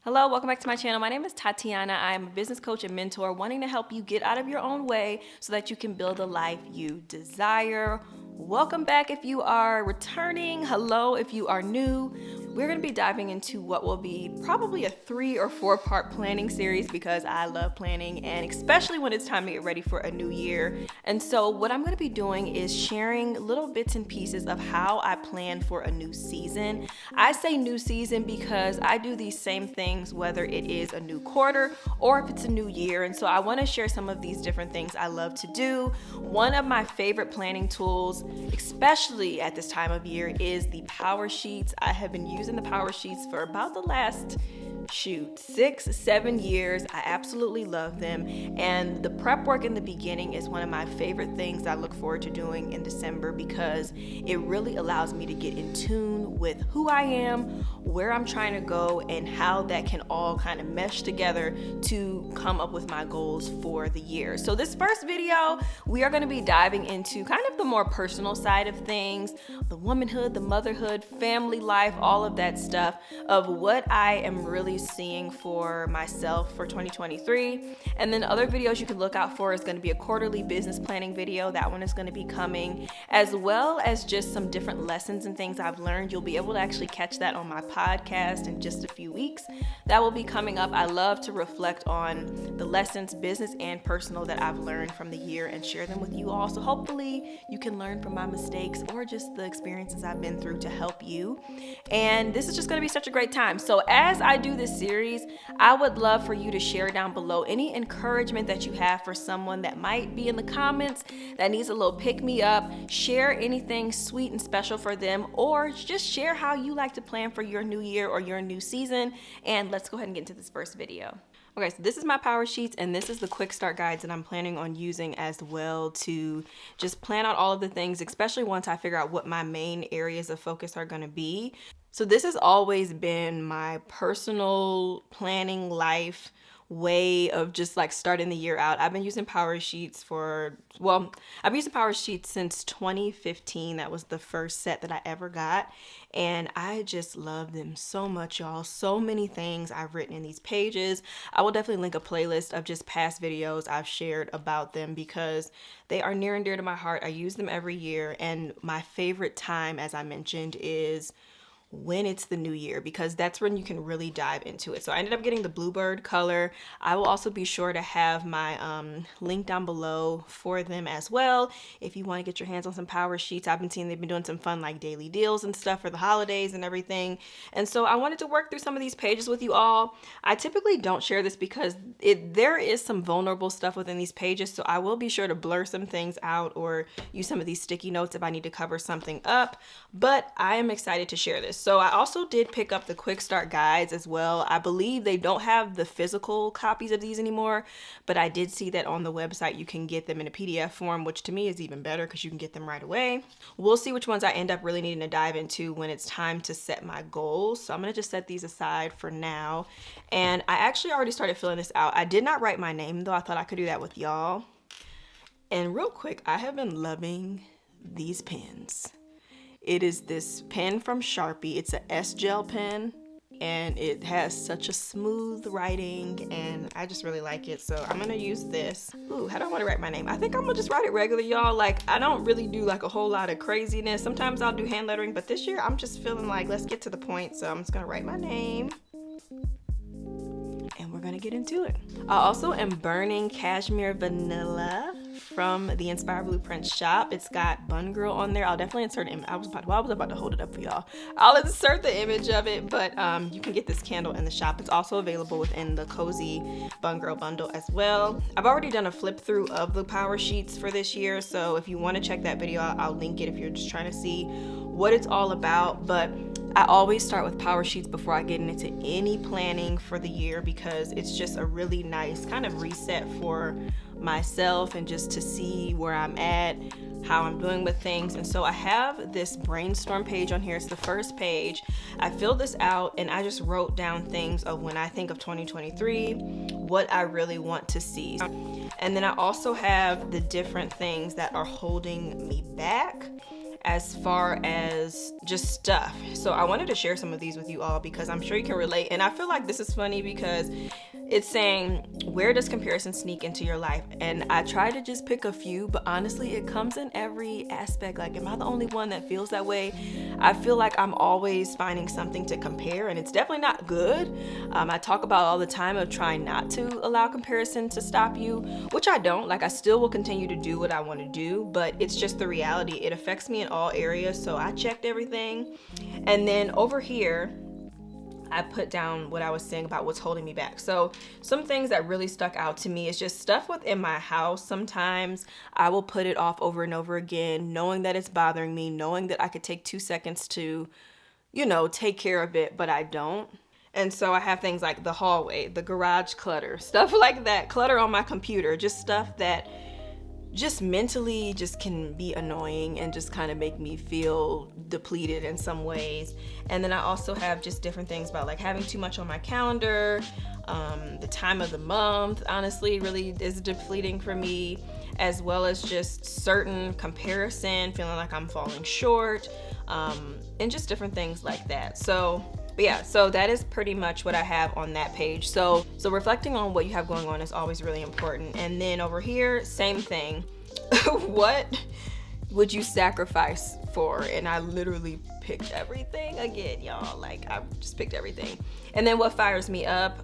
Hello, welcome back to my channel. My name is Tatiana. I'm a business coach and mentor wanting to help you get out of your own way so that you can build a life you desire. Welcome back if you are returning. Hello if you are new. We're going to be diving into what will be probably a 3 or 4 part planning series because I love planning, and especially when it's time to get ready for a new year. And so what I'm going to be doing is sharing little bits and pieces of how I plan for a new season. I say new season because I do these same things whether it is a new quarter or if it's a new year. And so I want to share some of these different things I love to do. One of my favorite planning tools, especially at this time of year, is the Powersheets. I have been using the Powersheets for about the last 6-7 years. I absolutely love them, and the prep work in the beginning is one of my favorite things I look forward to doing in December because it really allows me to get in tune with who I am, where I'm trying to go, and how that can all kind of mesh together to come up with my goals for the year. So this first video, we are going to be diving into kind of the more personal side of things, the womanhood, the motherhood, family life, all of that stuff of what I am really seeing for myself for 2023. And then other videos you can look out for is going to be a quarterly business planning video. That one is going to be coming, as well as just some different lessons and things I've learned. You'll be able to actually catch that on my podcast in just a few weeks. That will be coming up. I love to reflect on the lessons, business and personal, that I've learned from the year and share them with you all. So hopefully you can learn from my mistakes or just the experiences I've been through to help you. And this is just going to be such a great time. So as I do this series, I would love for you to share down below any encouragement that you have for someone that might be in the comments that needs a little pick me up. Share anything sweet and special for them, or just share how you like to plan for your new year or your new season. And let's go ahead and get into this first video. Okay, so this is my Powersheets, and this is the quick start guides that I'm planning on using as well to just plan out all of the things, especially once I figure out what my main areas of focus are going to be. So this has always been my personal planning life way of just like starting the year out. I've been using Powersheets I've used Powersheets since 2015. That was the first set that I ever got, and I just love them so much, y'all. So many things I've written in these pages. I will definitely link a playlist of just past videos I've shared about them because they are near and dear to my heart. I use them every year, and my favorite time, as I mentioned, is when it's the new year, because that's when you can really dive into it. So I ended up getting the Bluebird color. I will also be sure to have my link down below for them as well if you want to get your hands on some Powersheets. I've been seeing they've been doing some fun like daily deals and stuff for the holidays and everything, and so I wanted to work through some of these pages with you all. I typically don't share this because there is some vulnerable stuff within these pages, so I will be sure to blur some things out or use some of these sticky notes if I need to cover something up, but I am excited to share this. So I also did pick up the quick start guides as well. I believe they don't have the physical copies of these anymore, but I did see that on the website you can get them in a PDF form, which to me is even better because you can get them right away. We'll see which ones I end up really needing to dive into when it's time to set my goals. So I'm going to just set these aside for now. And I actually already started filling this out. I did not write my name though. I thought I could do that with y'all. And real quick, I have been loving these pens. It is this pen from Sharpie. It's a S-gel pen, and it has such a smooth writing, and I just really like it. So I'm gonna use this. Ooh, how do I want to write my name? I think I'm gonna just write it regular, y'all. Like, I don't really do like a whole lot of craziness. Sometimes I'll do hand lettering, but this year I'm just feeling like let's get to the point. So I'm just gonna write my name, and we're gonna get into it. I also am burning Cashmere Vanilla from the Inspire Blueprint shop. It's got Bun Girl on there. I'll definitely insert I was about to hold it up for y'all. I'll insert the image of it, but you can get this candle in the shop. It's also available within the Cozy Bun Girl bundle as well. I've already done a flip through of the Powersheets for this year, so if you want to check that video, I'll link it if you're just trying to see what it's all about. But I always start with Powersheets before I get into any planning for the year because it's just a really nice kind of reset for myself and just to see where I'm at, how I'm doing with things. And so I have this Brainstorm page on here. It's the first page. I filled this out and I just wrote down things of when I think of 2023, what I really want to see. And then I also have the different things that are holding me back, as far as just stuff. So I wanted to share some of these with you all because I'm sure you can relate. And I feel like this is funny because it's saying, where does comparison sneak into your life? And I try to just pick a few, but honestly, it comes in every aspect. Like, am I the only one that feels that way? I feel like I'm always finding something to compare, and it's definitely not good. I talk about all the time of trying not to allow comparison to stop you, which I don't. Like, I still will continue to do what I want to do, but it's just the reality. It affects me in all areas, so I checked everything. And then over here, I put down what I was saying about what's holding me back. So some things that really stuck out to me is just stuff within my house. Sometimes I will put it off over and over again, knowing that it's bothering me, knowing that I could take 2 seconds to, take care of it, but I don't. And so I have things like the hallway, the garage clutter, stuff like that, clutter on my computer, just stuff that just mentally just can be annoying and just kind of make me feel depleted in some ways. And then I also have just different things about like having too much on my calendar, the time of the month, honestly, really is depleting for me, as well as just certain comparison, feeling like I'm falling short, and just different things like that. So that is pretty much what I have on that page. So reflecting on what you have going on is always really important. And then over here, same thing. What would you sacrifice for? And I literally picked everything again, y'all. Like, I just picked everything. And then what fires me up?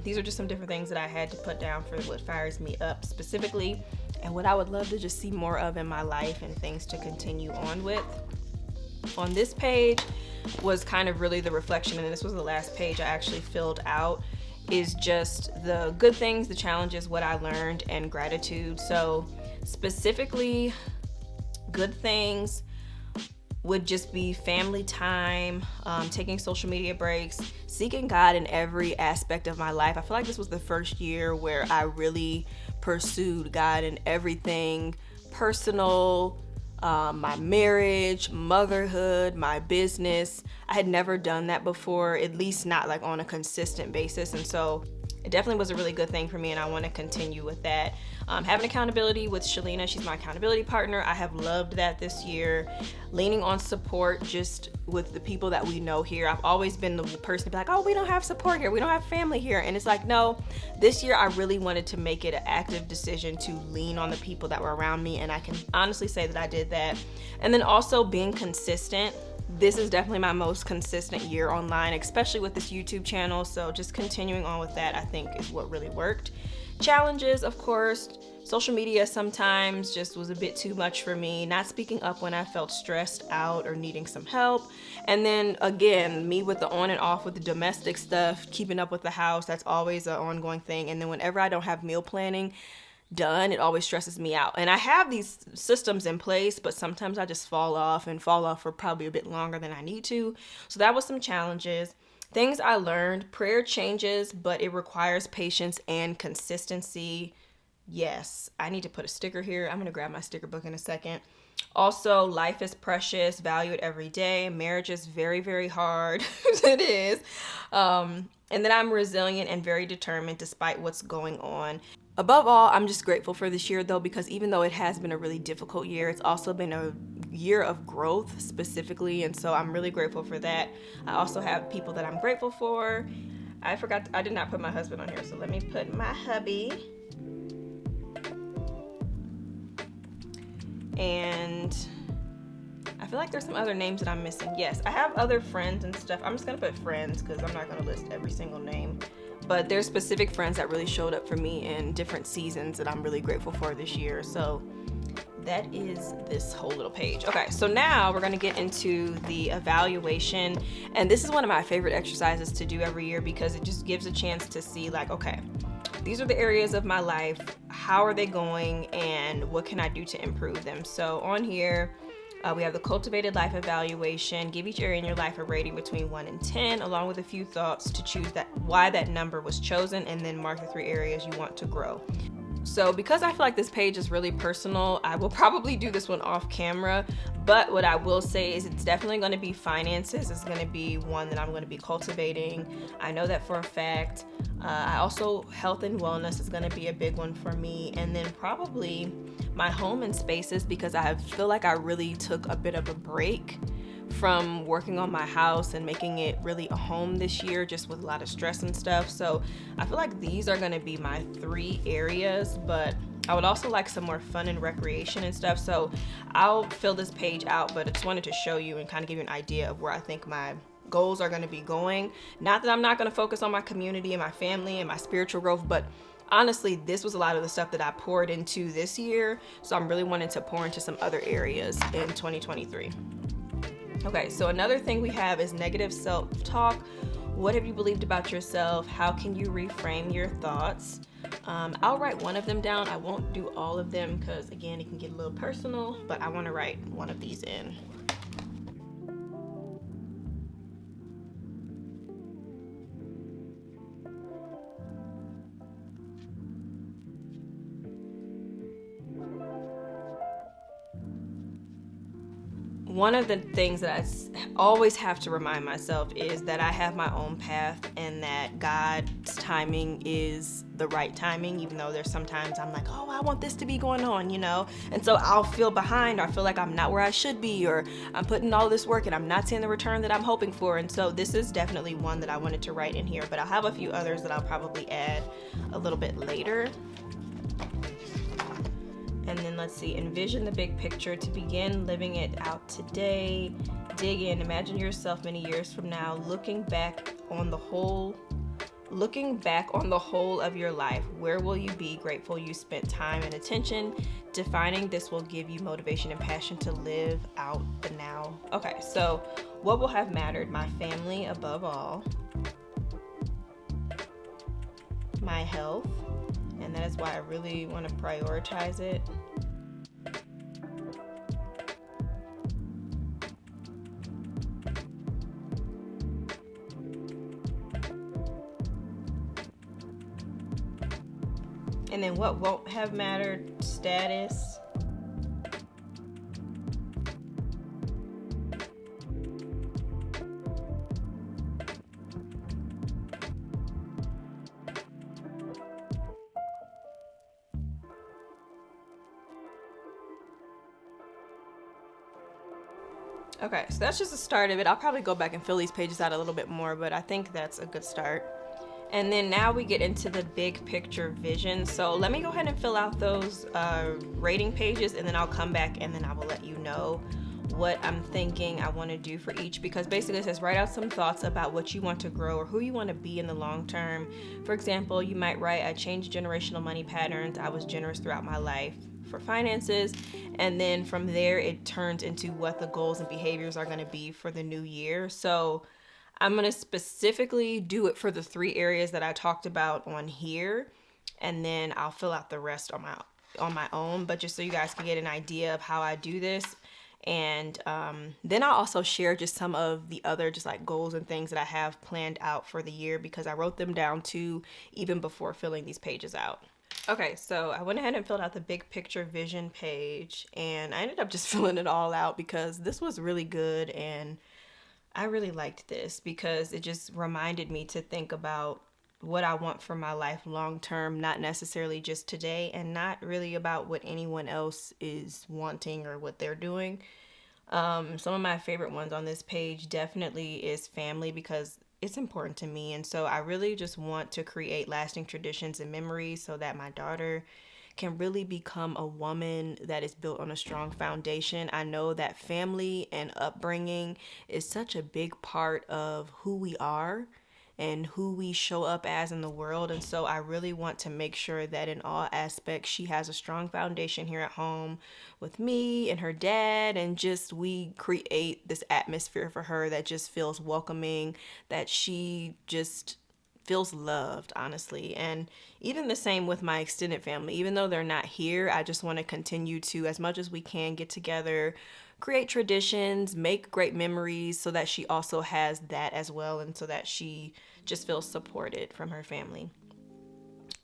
These are just some different things that I had to put down for what fires me up specifically, and what I would love to just see more of in my life and things to continue on with. On this page was kind of really the reflection, and this was the last page I actually filled out, is just the good things, the challenges, what I learned, and gratitude. So specifically, good things would just be family time, taking social media breaks, seeking God in every aspect of my life. I feel like this was the first year where I really pursued God in everything personal, my marriage, motherhood, my business. I had never done that before, at least not like on a consistent basis. And so it definitely was a really good thing for me, and I want to continue with that. Having accountability with Shalina, she's my accountability partner. I have loved that this year. Leaning on support just with the people that we know here. I've always been the person to be like, oh, we don't have support here, we don't have family here. And it's like, no, this year I really wanted to make it an active decision to lean on the people that were around me, and I can honestly say that I did that. And then also being consistent. This is definitely my most consistent year online, especially with this YouTube channel. So just continuing on with that, I think, is what really worked. Challenges, of course. Social media sometimes just was a bit too much for me. Not speaking up when I felt stressed out or needing some help. And then again, me with the on and off with the domestic stuff, keeping up with the house, that's always an ongoing thing. And then whenever I don't have meal planning done, it always stresses me out. And I have these systems in place, but sometimes I just fall off for probably a bit longer than I need to. So that was some challenges. Things I learned: prayer changes, but it requires patience and consistency. Yes, I need to put a sticker here. I'm gonna grab my sticker book in a second. Also, life is precious, value it every day. Marriage is very, very hard. It is. And then I'm resilient and very determined despite what's going on. Above all, I'm just grateful for this year though, because even though it has been a really difficult year, it's also been a year of growth specifically. And so I'm really grateful for that. I also have people that I'm grateful for. I did not put my husband on here. So let me put my hubby. And I feel like there's some other names that I'm missing. Yes, I have other friends and stuff. I'm just gonna put friends because I'm not gonna list every single name. But there's specific friends that really showed up for me in different seasons that I'm really grateful for this year. So that is this whole little page. Okay, so now we're gonna get into the evaluation. And this is one of my favorite exercises to do every year because it just gives a chance to see like, okay, these are the areas of my life, how are they going, and what can I do to improve them? So on here, we have the Cultivated Life Evaluation. Give each area in your life a rating between 1 and 10, along with a few thoughts to choose why that number was chosen, and then mark the 3 areas you want to grow. So because I feel like this page is really personal, I will probably do this one off camera, but what I will say is it's definitely going to be finances. It's going to be one that I'm going to be cultivating. I know that for a fact. I also, health and wellness is going to be a big one for me, and then probably my home and spaces, because I feel like I really took a bit of a break from working on my house and making it really a home this year, just with a lot of stress and stuff. So I feel like these are going to be my 3 areas, but I would also like some more fun and recreation and stuff. So I'll fill this page out, but I just wanted to show you and kind of give you an idea of where I think my goals are going to be going. Not that I'm not going to focus on my community and my family and my spiritual growth, but honestly, this was a lot of the stuff that I poured into this year. So I'm really wanting to pour into some other areas in 2023. Okay, so another thing we have is negative self-talk. What have you believed about yourself? How can you reframe your thoughts? I'll write one of them down. I won't do all of them because, again, it can get a little personal, but I want to write one of these in. One of the things that I always have to remind myself is that I have my own path and that God's timing is the right timing, even though there's sometimes I'm like, oh, I want this to be going on, you know? And so I'll feel behind, or I feel like I'm not where I should be, or I'm putting all this work and I'm not seeing the return that I'm hoping for. And so this is definitely one that I wanted to write in here, but I'll have a few others that I'll probably add a little bit later. And then let's see, envision the big picture to begin living it out today. Dig in, imagine yourself many years from now, looking back on the whole of your life. Where will you be grateful you spent time and attention? Defining this will give you motivation and passion to live out the now. Okay, so what will have mattered? My family above all. My health. And that is why I really want to prioritize it. And then what won't have mattered? Status. Okay, so that's just a start of it. I'll probably go back and fill these pages out a little bit more, but I think that's a good start. And then now we get into the big picture vision. So let me go ahead and fill out those rating pages, and then I'll come back and then I will let you know what I'm thinking I want to do for each, because basically it says write out some thoughts about what you want to grow or who you want to be in the long term. For example, you might write, I changed generational money patterns. I was generous throughout my life for finances. And then from there, it turns into what the goals and behaviors are going to be for the new year. So I'm going to specifically do it for the 3 areas that I talked about on here. And then I'll fill out the rest on my own, but just so you guys can get an idea of how I do this. And then I'll also share just some of the other just like goals and things that I have planned out for the year, because I wrote them down too, even before filling these pages out. Okay, so I went ahead and filled out the big picture vision page, and I ended up just filling it all out because this was really good, and I really liked this because it just reminded me to think about what I want for my life long term, not necessarily just today, and not really about what anyone else is wanting or what they're doing. Some of my favorite ones on this page definitely is family, because it's important to me. And so I really just want to create lasting traditions and memories so that my daughter can really become a woman that is built on a strong foundation. I know that family and upbringing is such a big part of who we are and who we show up as in the world. And so I really want to make sure that in all aspects, she has a strong foundation here at home with me and her dad, and just we create this atmosphere for her that just feels welcoming, that she just feels loved, honestly. And even the same with my extended family. Even though they're not here, I just want to continue to, as much as we can, get together, create traditions, make great memories, so that she also has that as well, and so that she just feels supported from her family.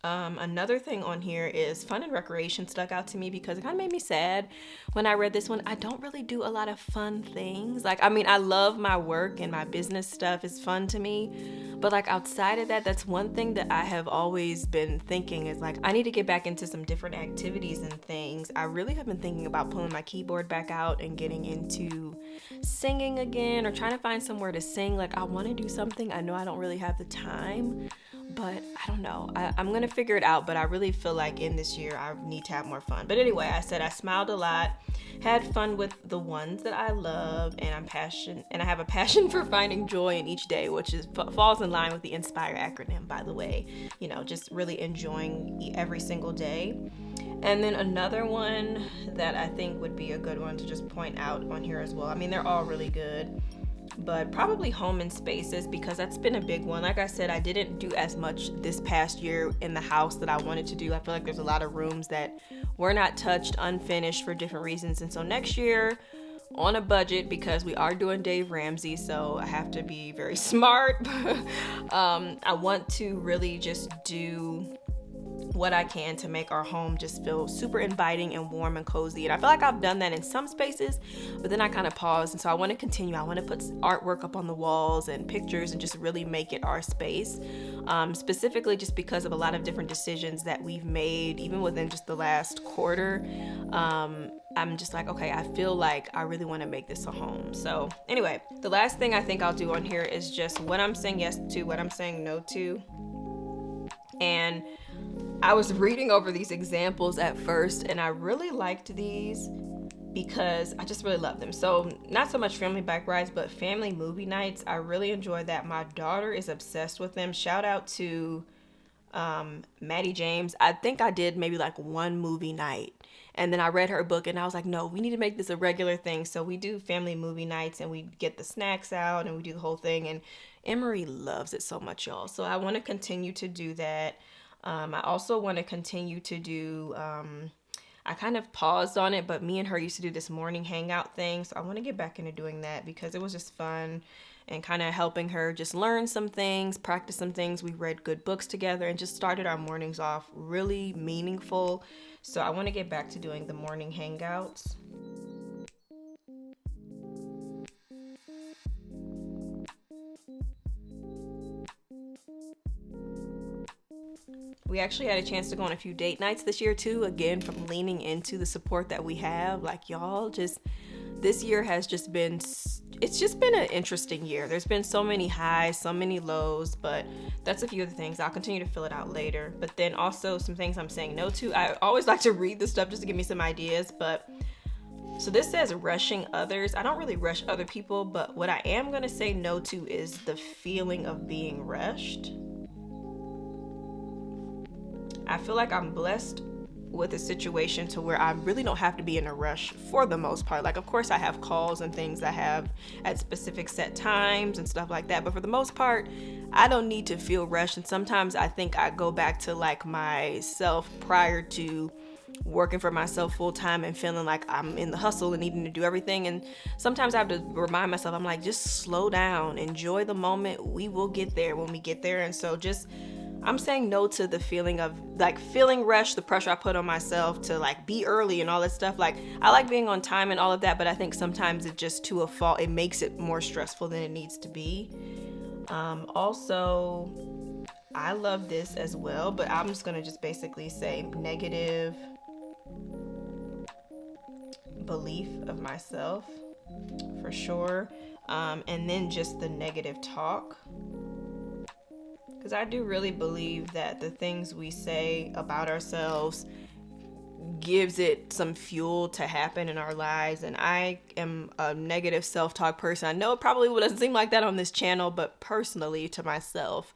Another thing on here is fun and recreation stuck out to me because it kind of made me sad when I read this one. I don't really do a lot of fun things. Like, I mean, I love my work and my business stuff is fun to me. But like outside of that, that's one thing that I have always been thinking is like, I need to get back into some different activities and things. I really have been thinking about pulling my keyboard back out and getting into singing again or trying to find somewhere to sing. Like, I want to do something. I know I don't really have the time, but I don't know. I'm going to figure it out, but I really feel like in this year I need to have more fun. But anyway, I said I smiled a lot, had fun with the ones that I love, and I have a passion for finding joy in each day, which falls in line with the INSPIRE acronym, by the way. You know, just really enjoying every single day. And then another one that I think would be a good one to just point out on here as well. I mean, they're all really good, but probably home and spaces, because that's been a big one. Like I said, I didn't do as much this past year in the house that I wanted to do. I feel like there's a lot of rooms that were not touched, unfinished for different reasons. And so next year, on a budget, because we are doing Dave Ramsey, so I have to be very smart. I want to really just do what I can to make our home just feel super inviting and warm and cozy. And I feel like I've done that in some spaces, but then I kind of paused. And so I want to continue. I want to put artwork up on the walls and pictures and just really make it our space. Specifically just because of a lot of different decisions that we've made, even within just the last quarter. I'm just like, okay, I feel like I really want to make this a home. So anyway, the last thing I think I'll do on here is just what I'm saying yes to, what I'm saying no to. And I was reading over these examples at first, and I really liked these because I just really love them. So not so much family bike rides, but family movie nights. I really enjoy that. My daughter is obsessed with them. Shout out to Maddie James. I think I did maybe like one movie night, and then I read her book and I was like, no, we need to make this a regular thing. So we do family movie nights and we get the snacks out and we do the whole thing, and Emery loves it so much, y'all. So I want to continue to do that. I also want to continue to do, I kind of paused on it, but me and her used to do this morning hangout thing. So I want to get back into doing that because it was just fun and kind of helping her just learn some things, practice some things. We read good books together and just started our mornings off really meaningful. So I want to get back to doing the morning hangouts. We actually had a chance to go on a few date nights this year too, again, from leaning into the support that we have. Like, y'all, just this year has just been, it's just been an interesting year. There's been so many highs, so many lows, but that's a few of the things. I'll continue to fill it out later. But then also some things I'm saying no to. I always like to read this stuff just to give me some ideas, but so this says rushing others. I don't really rush other people, but what I am going to say no to is the feeling of being rushed. I feel like I'm blessed with a situation to where I really don't have to be in a rush for the most part. Like, of course, I have calls and things I have at specific set times and stuff like that. But for the most part, I don't need to feel rushed. And sometimes I think I go back to like myself prior to working for myself full time and feeling like I'm in the hustle and needing to do everything. And sometimes I have to remind myself, I'm like, just slow down, enjoy the moment. We will get there when we get there. And so I'm saying no to the feeling of like feeling rushed, the pressure I put on myself to like be early and all that stuff. Like, I like being on time and all of that, but I think sometimes it just to a fault, it makes it more stressful than it needs to be. Also, I love this as well, but I'm just going to just basically say negative belief of myself for sure. And then just the negative talk. Because I do really believe that the things we say about ourselves gives it some fuel to happen in our lives. And I am a negative self-talk person. I know it probably doesn't seem like that on this channel, but personally to myself.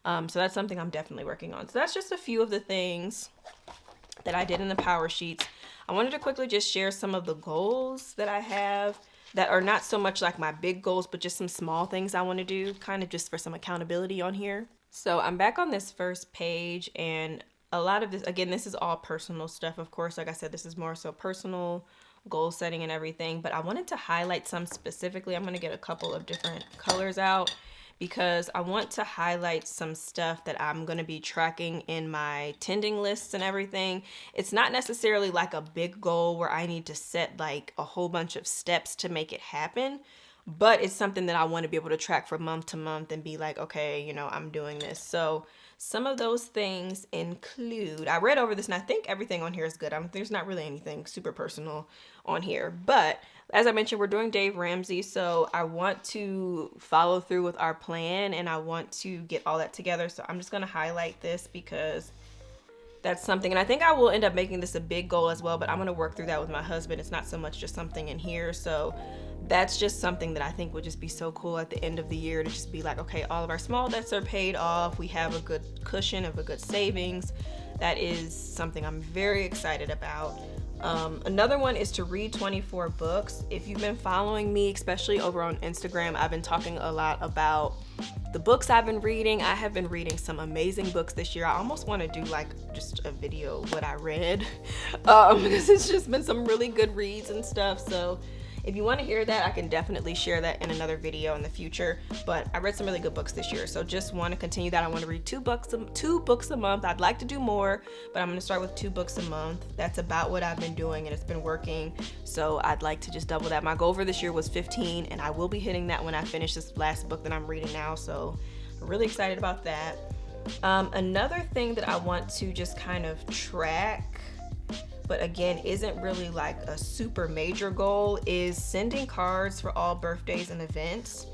So that's something I'm definitely working on. So that's just a few of the things that I did in the power sheets. I wanted to quickly just share some of the goals that I have that are not so much like my big goals, but just some small things I want to do, kind of just for some accountability on here. So I'm back on this first page, and a lot of this, again, this is all personal stuff. Of course, like I said, this is more so personal goal setting and everything, but I wanted to highlight some specifically. I'm going to get a couple of different colors out because I want to highlight some stuff that I'm going to be tracking in my tending lists and everything. It's not necessarily like a big goal where I need to set like a whole bunch of steps to make it happen, but it's something that I want to be able to track from month to month and be like, okay, you know, I'm doing this. So some of those things include, I read over this and I think everything on here is good. There's not really anything super personal on here, but as I mentioned, we're doing Dave Ramsey, so I want to follow through with our plan and I want to get all that together. So I'm just going to highlight this because that's something, and I think I will end up making this a big goal as well, but I'm going to work through that with my husband. It's not so much just something in here. So that's just something that I think would just be so cool at the end of the year to just be like, okay, all of our small debts are paid off. We have a good cushion of a good savings. That is something I'm very excited about. Another one is to read 24 books. If you've been following me, especially over on Instagram, I've been talking a lot about the books I've been reading. I have been reading some amazing books this year. I almost want to do like just a video of what I read because it's just been some really good reads and stuff. So if you want to hear that, I can definitely share that in another video in the future. But I read some really good books this year, so just want to continue that. I want to read two books a month. I'd like to do more, but I'm going to start with 2 books a month. That's about what I've been doing, and it's been working. So I'd like to just double that. My goal for this year was 15, and I will be hitting that when I finish this last book that I'm reading now. So I'm really excited about that. Another thing that I want to just kind of track, but again, isn't really like a super major goal, is sending cards for all birthdays and events.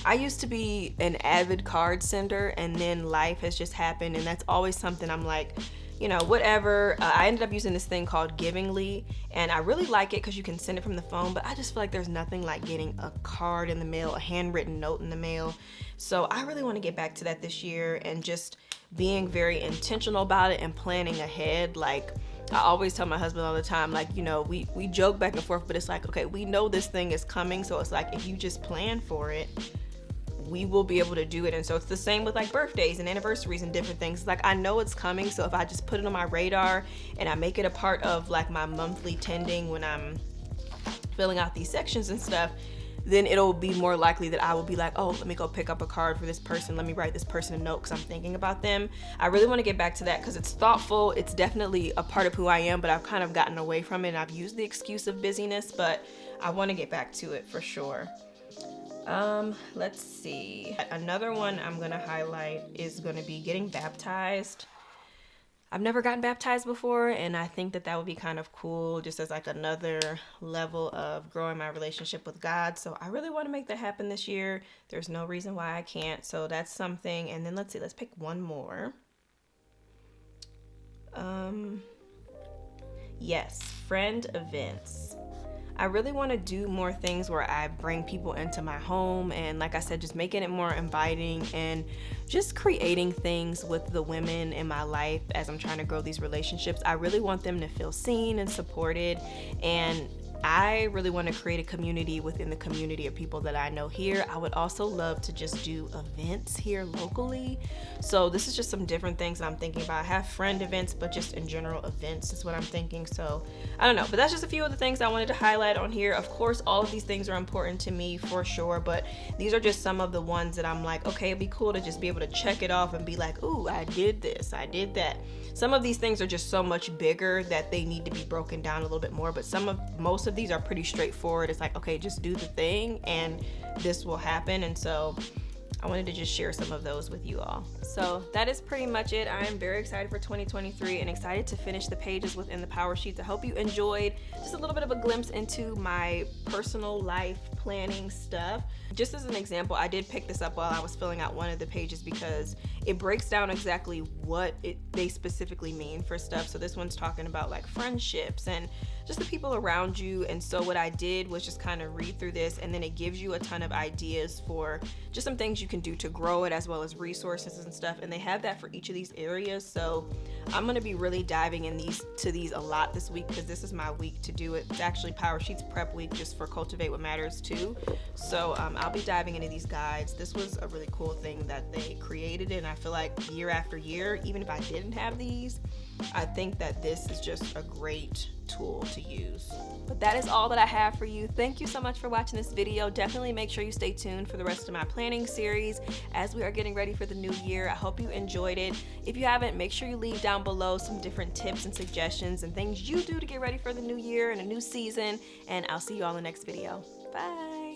I used to be an avid card sender, and then life has just happened, and that's always something I'm like, you know, whatever. I ended up using this thing called Givingly, and I really like it because you can send it from the phone, but I just feel like there's nothing like getting a card in the mail, a handwritten note in the mail. So I really want to get back to that this year and just being very intentional about it and planning ahead. Like, I always tell my husband all the time, like, you know, we joke back and forth, but it's like, okay, we know this thing is coming. So it's like, if you just plan for it, we will be able to do it. And so it's the same with like birthdays and anniversaries and different things. Like, I know it's coming. So if I just put it on my radar and I make it a part of like my monthly tending when I'm filling out these sections and stuff, then it'll be more likely that I will be like, oh, let me go pick up a card for this person. Let me write this person a note because I'm thinking about them. I really want to get back to that because it's thoughtful. It's definitely a part of who I am, but I've kind of gotten away from it and I've used the excuse of busyness, but I want to get back to it for sure. Let's see. Another one I'm going to highlight is going to be getting baptized. I've never gotten baptized before, and I think that that would be kind of cool just as like another level of growing my relationship with God. So I really want to make that happen this year. There's no reason why I can't. So that's something. And then let's see, let's pick one more. Yes, friend events. I really want to do more things where I bring people into my home and, like I said, just making it more inviting and just creating things with the women in my life as I'm trying to grow these relationships. I really want them to feel seen and supported, and I really want to create a community within the community of people that I know here. I would also love to just do events here locally. So this is just some different things that I'm thinking about. I have friend events, but just in general events is what I'm thinking. So I don't know, but that's just a few of the things I wanted to highlight on here. Of course, all of these things are important to me for sure, but these are just some of the ones that I'm like, okay, it'd be cool to just be able to check it off and be like, ooh, I did this, I did that. Some of these things are just so much bigger that they need to be broken down a little bit more, but most of these are pretty straightforward. It's like, okay, just do the thing and this will happen. And so I wanted to just share some of those with you all. So that is pretty much it. I am very excited for 2023 and excited to finish the pages within the Powersheets. I hope you enjoyed just a little bit of a glimpse into my personal life planning stuff. Just as an example, I did pick this up while I was filling out one of the pages because it breaks down exactly what they specifically mean for stuff. So this one's talking about like friendships and just the people around you. And so what I did was just kind of read through this, and then it gives you a ton of ideas for just some things you can do to grow it, as well as resources and stuff. And they have that for each of these areas. So I'm going to be really diving in these a lot this week because this is my week to do it. It's actually Powersheets prep week just for Cultivate What Matters too. So I'll be diving into these guides. This was a really cool thing that they created, and I feel like year after year, even if I didn't have these, I think that this is just a great tool to use. But that is all that I have for you. Thank you so much for watching this video. Definitely make sure you stay tuned for the rest of my planning series as we are getting ready for the new year. I hope you enjoyed it. If you haven't, make sure you leave down below some different tips and suggestions and things you do to get ready for the new year and a new season. And I'll see you all in the next video. Bye.